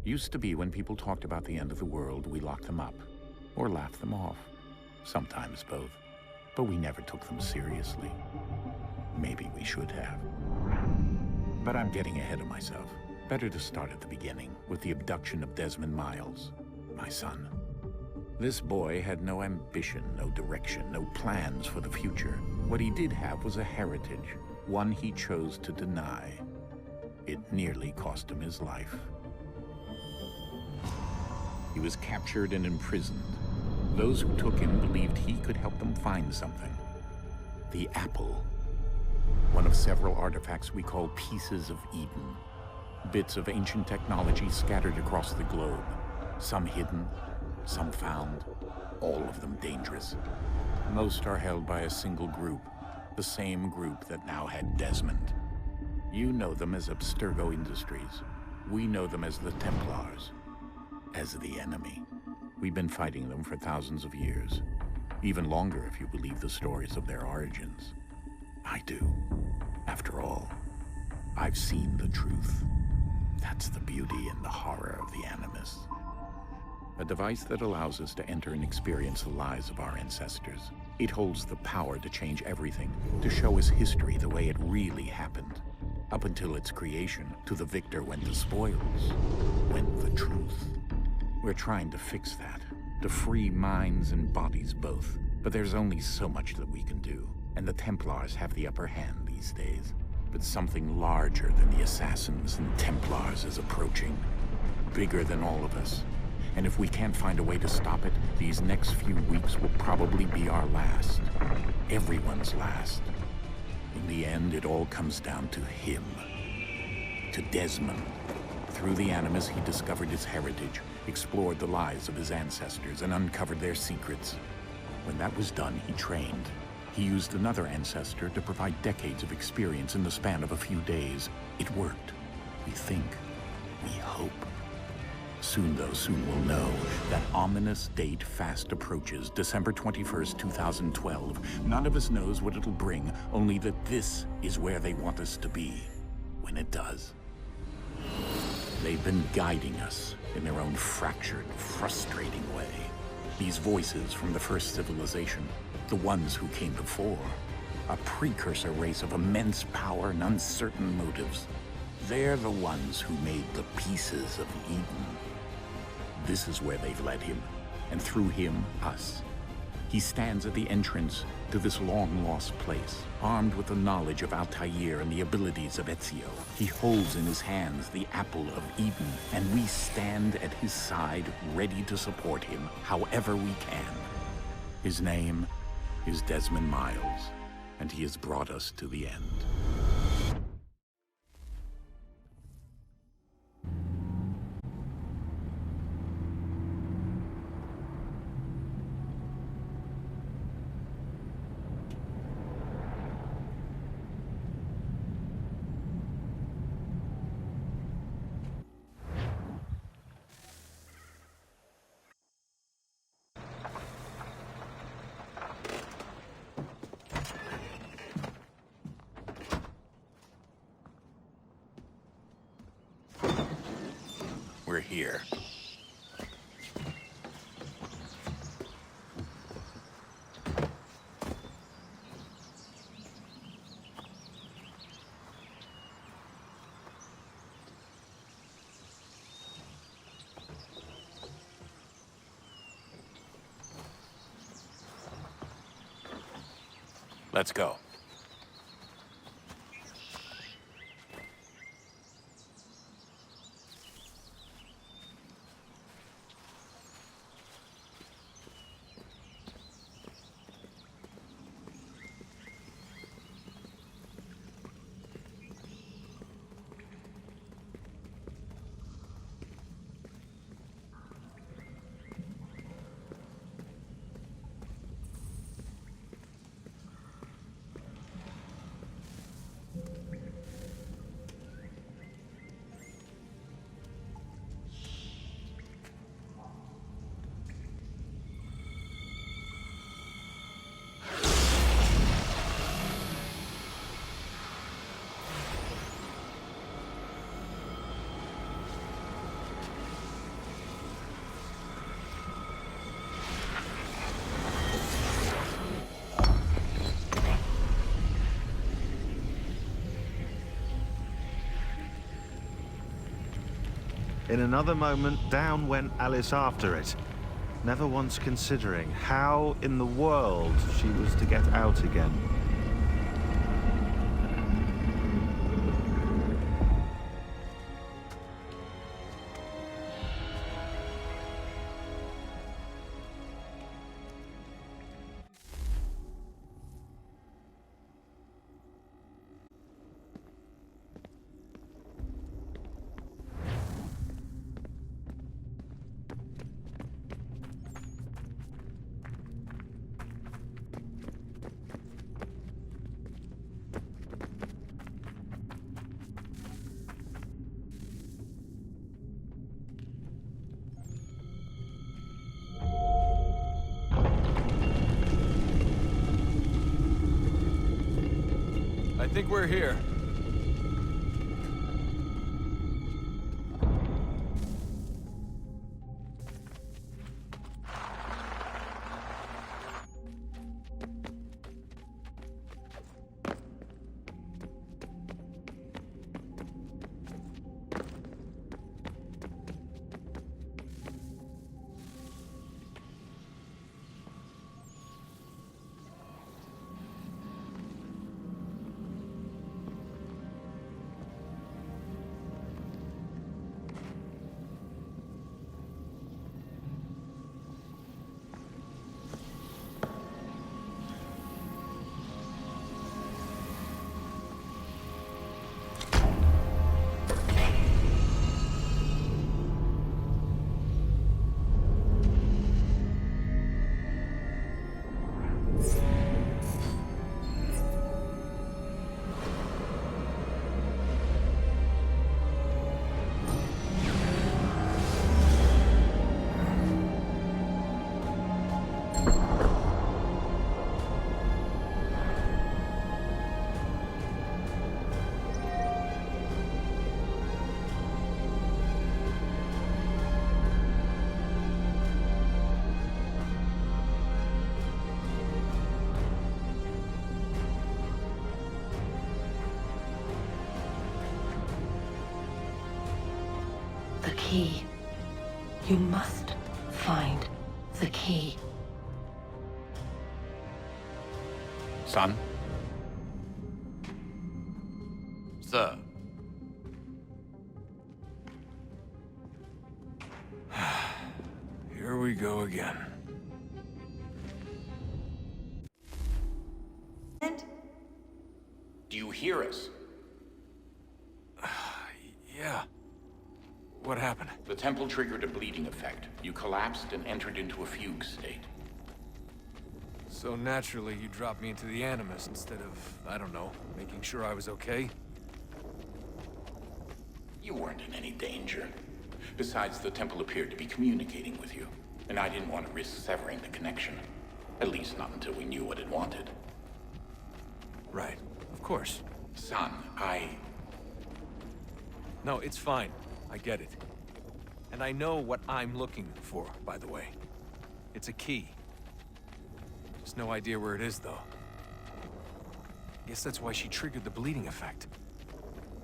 Used to be when people talked about the end of the world, we locked them up, or laughed them off. Sometimes both. But we never took them seriously. Maybe we should have. But I'm getting ahead of myself. Better to start at the beginning, with the abduction of Desmond Miles, my son. This boy had no ambition, no direction, no plans for the future. What he did have was a heritage, one he chose to deny. It nearly cost him his life. He was captured and imprisoned. Those who took him believed he could help them find something. The apple. One of several artifacts we call Pieces of Eden. Bits of ancient technology scattered across the globe. Some hidden, some found, all of them dangerous. Most are held by a single group, the same group that now had Desmond. You know them as Abstergo Industries. We know them as the Templars, as the enemy. We've been fighting them for thousands of years, even longer if you believe the stories of their origins. I do. After all, I've seen the truth. That's the beauty and the horror of the Animus. A device that allows us to enter and experience the lives of our ancestors. It holds the power to change everything, to show us history the way it really happened. Up until its creation, to the victor went the spoils, went the truth. We're trying to fix that, to free minds and bodies both. But there's only so much that we can do, and the Templars have the upper hand these days. But something larger than the Assassins and Templars is approaching, bigger than all of us. And if we can't find a way to stop it, these next few weeks will probably be our last. Everyone's last. In the end, it all comes down to him. To Desmond. Through the Animus, he discovered his heritage, explored the lives of his ancestors, and uncovered their secrets. When that was done, he trained. He used another ancestor to provide decades of experience in the span of a few days. It worked. We think. We hope. Soon, though, soon we'll know. That ominous date fast approaches, December 21st, 2012. None of us knows what it'll bring, only that this is where they want us to be, when it does. They've been guiding us in their own fractured, frustrating way. These voices from the first civilization, the ones who came before, a precursor race of immense power and uncertain motives. They're the ones who made the Pieces of Eden. This is where they've led him, and through him, us. He stands at the entrance to this long-lost place, armed with the knowledge of Altair and the abilities of Ezio. He holds in his hands the Apple of Eden, and we stand at his side, ready to support him however we can. His name is Desmond Miles, and he has brought us to the end. We're here. Let's go. In another moment, down went Alice after it, never once considering how in the world she was to get out again. I think we're here. The key. You must find the key. Son? Sir. Here we go again. Do you hear us? Yeah. What happened? The temple triggered a bleeding effect. You collapsed and entered into a fugue state. So naturally, you dropped me into the Animus instead of, I don't know, making sure I was okay? You weren't in any danger. Besides, the temple appeared to be communicating with you, and I didn't want to risk severing the connection. At least not until we knew what it wanted. Right. Of course. Son, No, it's fine. I get it. And I know what I'm looking for, by the way. It's a key. Just no idea where it is, though. Guess that's why she triggered the bleeding effect.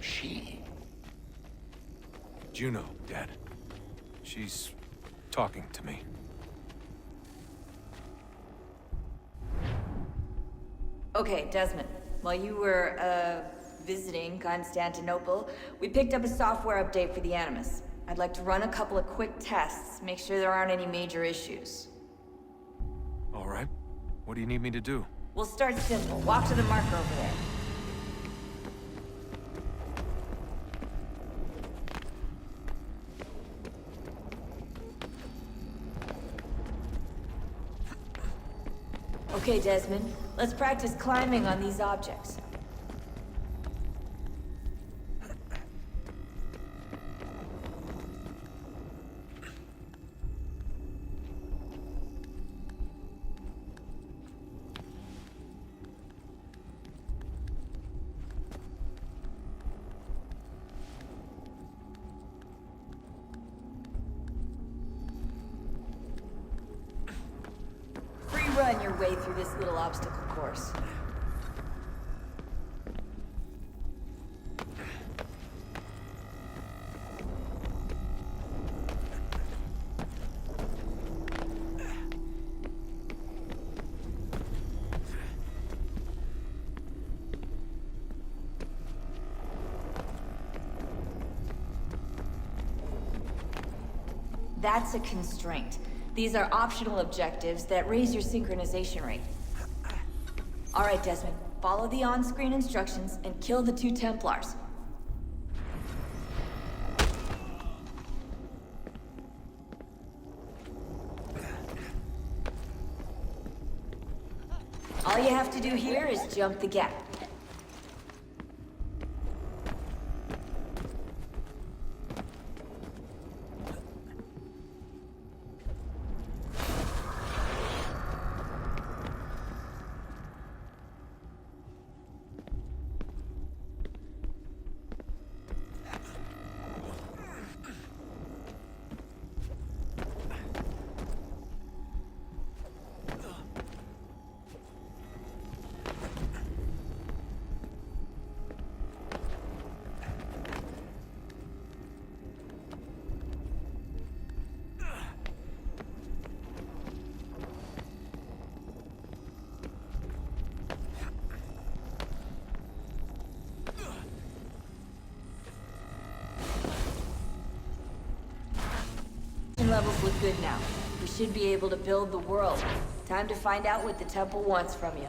She? Juno, Dad. She's talking to me. Okay, Desmond. While you were, visiting Constantinople, we picked up a software update for the Animus. I'd like to run a couple of quick tests, make sure there aren't any major issues. All right. What do you need me to do? We'll start simple. Walk to the marker over there. Okay, Desmond. Let's practice climbing on these objects. Run your way through this little obstacle course. That's a constraint. These are optional objectives that raise your synchronization rate. Alright, Desmond. Follow the on-screen instructions and kill the 2 Templars. All you have to do here is jump the gap. Levels look good now. We should be able to build the world. Time to find out what the temple wants from you.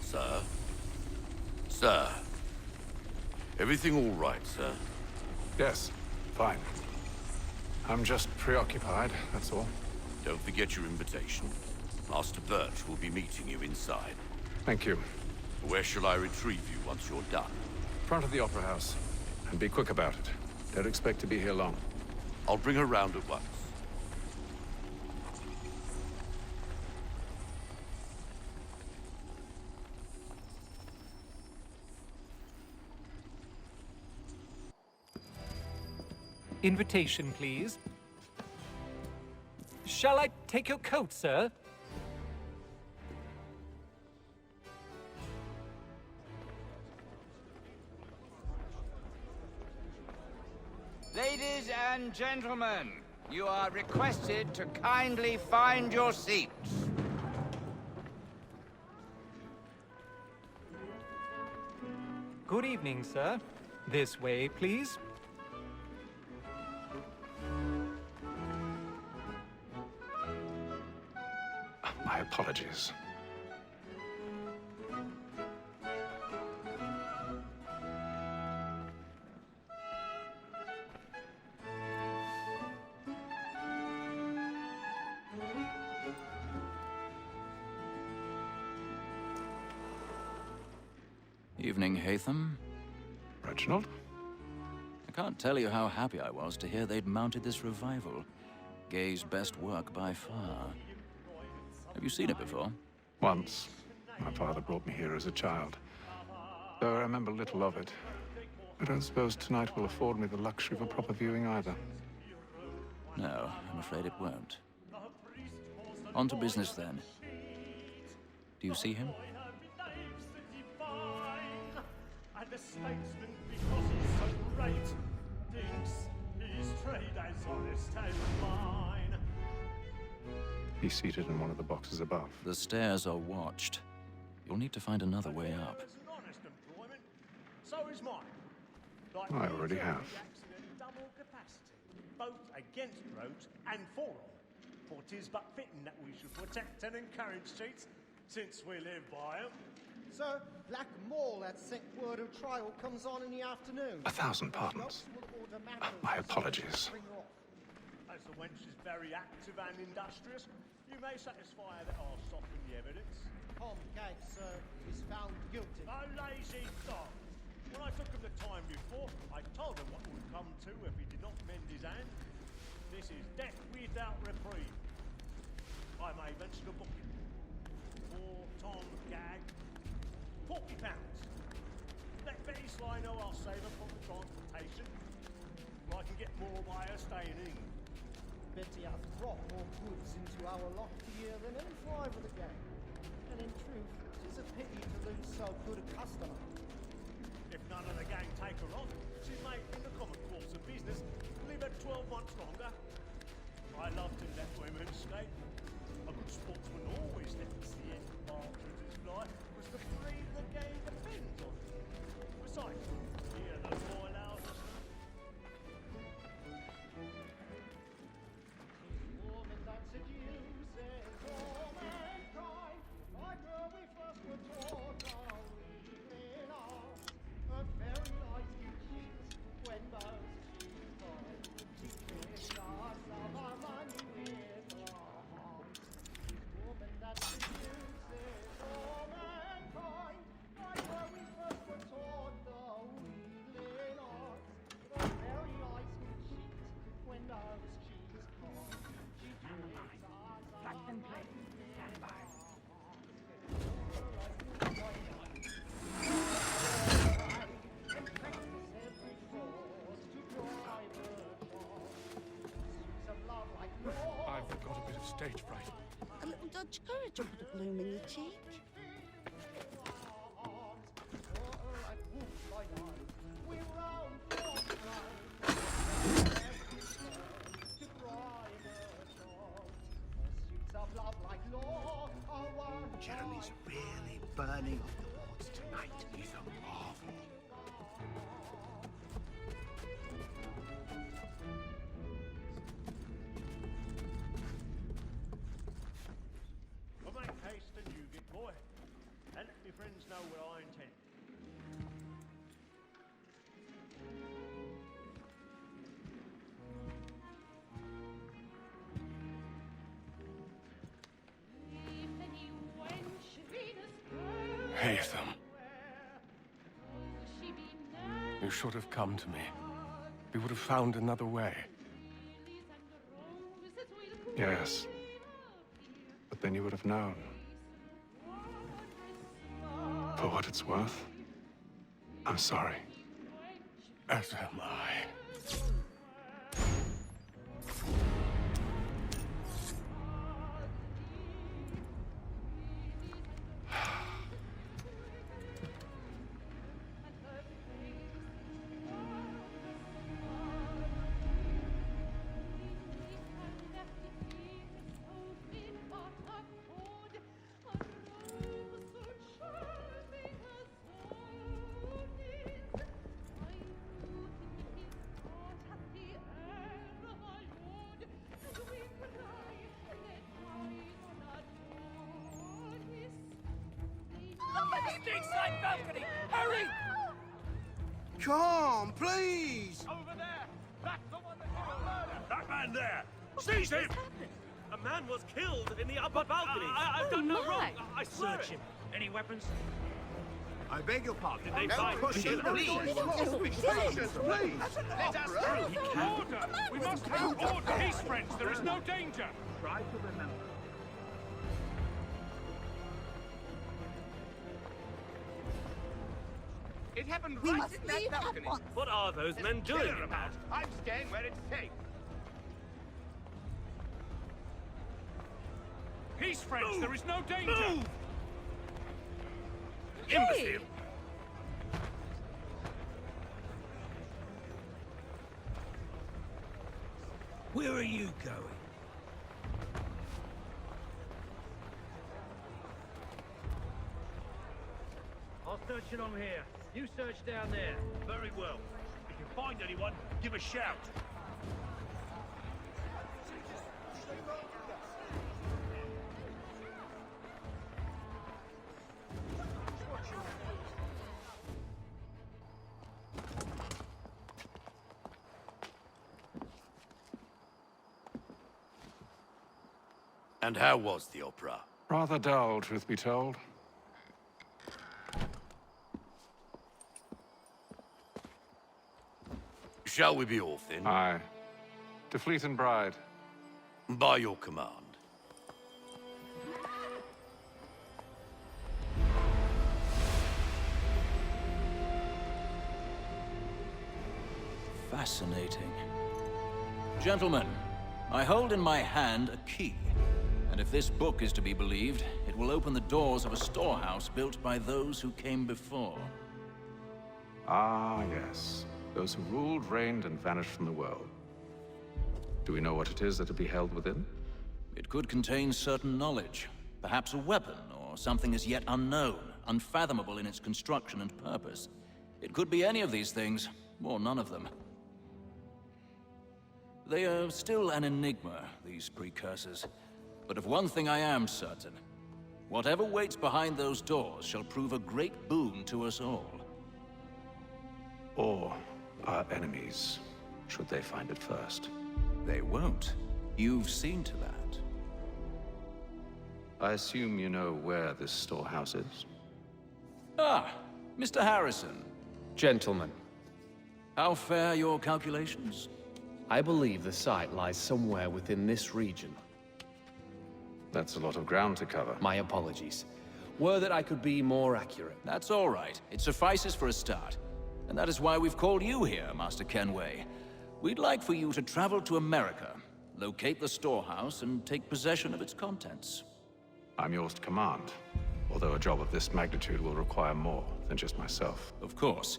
Sir? Sir? Everything all right, sir? Yes, fine. I'm just preoccupied, that's all. Don't forget your invitation. Master Birch will be meeting you inside. Thank you. Where shall I retrieve you once you're done? Front of the Opera House. And be quick about it. Don't expect to be here long. I'll bring her round at once. Invitation, please. Shall I take your coat, sir? Ladies and gentlemen, you are requested to kindly find your seats. Good evening, sir. This way, please. My apologies. Evening, Haytham. Reginald? I can't tell you how happy I was to hear they'd mounted this revival. Gay's best work by far. Have you seen it before? Once. My father brought me here as a child. Though I remember little of it. I don't suppose tonight will afford me the luxury of a proper viewing either. No, I'm afraid it won't. On to business then. Do you see him? And the statesman, because he's so great, thinks his trade as honest as mine. He's seated in one of the boxes above. The stairs are watched. You'll need to find another way up. It's an honest employment. So is mine. Like I already have. double capacity, both against roads and for them. For 'tis but fitting that we should protect and encourage streets, since we live by them. Sir, Black Mall at set word of trial comes on in the afternoon. 1,000 pardons. My apologies. As the wench is very active and industrious, you may satisfy her that I'll soften the evidence. Tom Gates, sir, is found guilty. A lazy dog! When I took him the time before, I told him what would come to if he did not mend his hand. This is death without reprieve. I may venture to book him. For Tom Gag, £40. Let Betty Sly know I'll save her from the transportation. I can get more by her staying in. Betty hath brought more goods into our lofty year than any five of the gang. And in truth, 'tis a pity to lose so good a customer. If none of the gang take her on, she may, in the common course of business, live her 12 months longer. I love to let women stay stage fright. A little dodge courage will put a bloom in your cheek. Jeremy's really burning up the woods tonight. He's a marvel. Well, make haste and you get boy. And let me friends know what I intend. Haytham. You should have come to me. We would have found another way. Yes. But then you would have known. For what it's worth, I'm sorry. As am I. Stateside balcony! Hurry! Come, please! Over there! That's the one that did the murder! That man there! Seize him! A man was killed in the upper balcony. I've done no wrong. I swear Search it. him. Any weapons? I beg your pardon. Did they No, find push him, please. Please. Let us through. Order! We must have order! Peace, friends! There is no danger! Try to remember. It happened We right must in that leave at balcony. once. What are those men doing about? I'm staying where it's safe. Peace, friends! There is no danger! Move! Imbecile! Where are you going? I'll search it on here. You search down there. Very well. If you find anyone, give a shout. And how was the opera? Rather dull, truth be told. Shall we be off then? Aye. To Fleet and Bride. By your command. Fascinating. Gentlemen, I hold in my hand a key. And if this book is to be believed, it will open the doors of a storehouse built by those who came before. Ah, yes. Those who ruled, reigned, and vanished from the world. Do we know what it is that will be held within? It could contain certain knowledge. Perhaps a weapon, or something as yet unknown, unfathomable in its construction and purpose. It could be any of these things, or none of them. They are still an enigma, these precursors. But of one thing I am certain. Whatever waits behind those doors shall prove a great boon to us all. Or our enemies, should they find it first. They won't. You've seen to that. I assume you know where this storehouse is? Ah, Mr. Harrison. Gentlemen, How fare your calculations? I believe the site lies somewhere within this region. That's a lot of ground to cover. My apologies. Were that I could be more accurate. That's all right. It suffices for a start. And that is why we've called you here, Master Kenway. We'd like for you to travel to America, locate the storehouse, and take possession of its contents. I'm yours to command, although a job of this magnitude will require more than just myself. Of course.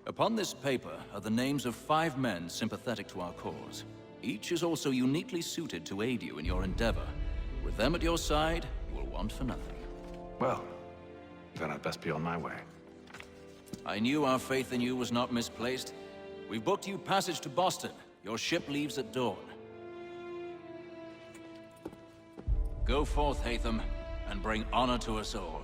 Upon this paper are the names of 5 men sympathetic to our cause. Each is also uniquely suited to aid you in your endeavor. With them at your side, you will want for nothing. Well, then I'd best be on my way. I knew our faith in you was not misplaced. We've booked you passage to Boston. Your ship leaves at dawn. Go forth, Hatham, and bring honor to us all.